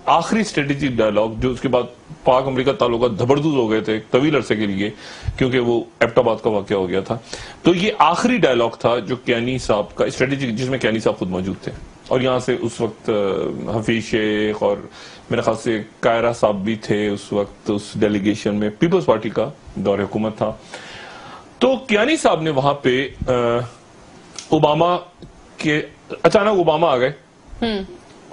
آخری strategic dialogue جو اس کے بعد پاک امریکہ تعلقات دھبردوز ہو گئے تھے ایک طویل عرصے کے لیے کیونکہ وہ ایبٹ آباد کا واقعہ ہو گیا تھا. تو یہ آخری ڈائلاگ تھا جو کینی صاحب کا اسٹریٹجک، جس میں کینی صاحب خود موجود تھے، اور یہاں سے اس وقت حفیظ شیخ اور میرے خیال سے کائرہ صاحب بھی تھے اس وقت اس ڈیلیگیشن میں. پیپلز پارٹی کا دور حکومت تھا. تو کیانی صاحب نے وہاں پہ اوباما کے اچانک اوباما آ گئے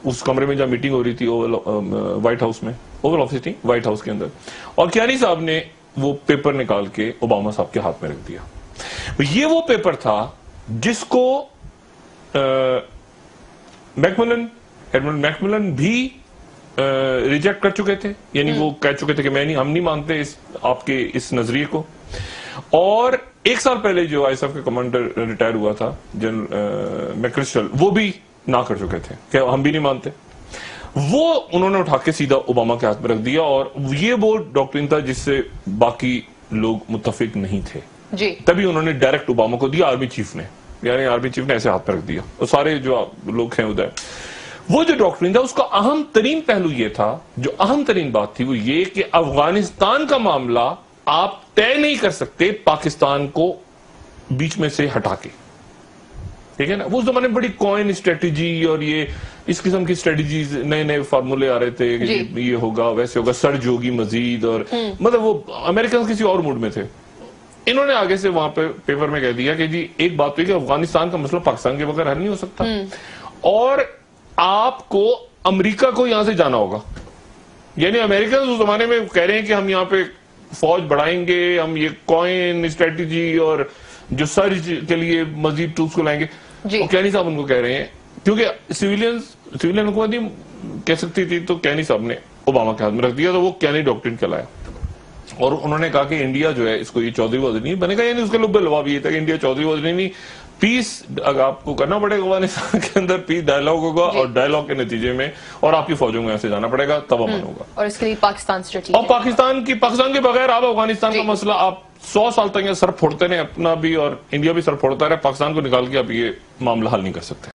اس کمرے میں جہاں میٹنگ ہو رہی تھی وائٹ ہاؤس میں، اوول آفس تھی وائٹ ہاؤس کے اندر، اور کیانی صاحب نے وہ پیپر نکال کے اوباما صاحب کے ہاتھ میں رکھ دیا. یہ وہ پیپر تھا جس کو ایڈمنڈ میکملن بھی ریجیکٹ کر چکے تھے، یعنی وہ کہہ چکے تھے کہ ہم نہیں مانتے آپ کے اس نظریے کو. اور ایک سال پہلے جو آئی ایس ایف کا کمانڈر ریٹائر ہوا تھا جنرل میکرسٹل، وہ بھی نہ کر چکے تھے کہ ہم بھی نہیں مانتے. وہ انہوں نے اٹھا کے سیدھا اوباما کے ہاتھ میں رکھ دیا، اور یہ وہ ڈاکٹرین تھا جس سے باقی لوگ متفق نہیں تھے. تبھی انہوں نے ڈائریکٹ اوباما کو دیا، آرمی چیف نے، یعنی آرمی چیف نے ایسے ہاتھ میں رکھ دیا. اور سارے جو لوگ ہیں ادھر، وہ جو ڈاکٹرین تھا اس کا اہم ترین پہلو یہ تھا، جو اہم ترین بات تھی وہ یہ کہ افغانستان کا معاملہ آپ طے نہیں کر سکتے پاکستان کو بیچ میں سے ہٹا کے. ٹھیک ہے نا؟ وہ اس زمانے میں بڑی کوئن اسٹریٹجی اور یہ اس قسم کی اسٹریٹجیز، نئے نئے فارمولے آ رہے تھے کہ یہ ہوگا ویسے ہوگا، سرج ہوگی مزید، اور مطلب وہ امریکن کسی اور موڈ میں تھے. انہوں نے آگے سے وہاں پہ پیپر میں کہہ دیا کہ جی ایک بات تو یہ کہ افغانستان کا مسئلہ پاکستان کے بغیر حل نہیں ہو سکتا، اور آپ کو امریکہ کو یہاں سے جانا ہوگا. یعنی امریکن اس زمانے میں کہہ رہے ہیں کہ ہم یہاں پہ فوج بڑھائیں گے، ہم یہ کوئن اسٹریٹجی اور جو سرج کے لیے مزید ٹروپس کو لائیں گے. اور کینی صاحب ان کو کہہ رہے ہیں، کیونکہ سویلین حکومت ہی کہہ سکتی تھی، تو کینی صاحب نے اوباما کے ہاتھ میں رکھ دیا، تو وہ کینی ڈاکٹرین کہلایا. اور انہوں نے کہا کہ انڈیا جو ہے اس کو یہ چودھری وزیر نہیں بنے گا، یعنی اس کے لب لباب یہ تھا کہ انڈیا چودھری وزیر نہیں، پیس اگر آپ کو کرنا پڑے گا افغانستان کے اندر، پیس ڈائلاگ ہوگا، اور ڈائلاگ کے نتیجے میں اور آپ کی فوجوں کو یہاں سے جانا پڑے گا، تب امن ہوگا. اور اس کے لیے پاکستان اور پاکستان کے بغیر آپ افغانستان کا مسئلہ آپ 100 سال تک سر پھوڑتے رہے، اپنا بھی اور انڈیا بھی سر پھوڑتا رہے، پاکستان کو نکال کے آپ یہ معاملہ حل نہیں کر سکتے.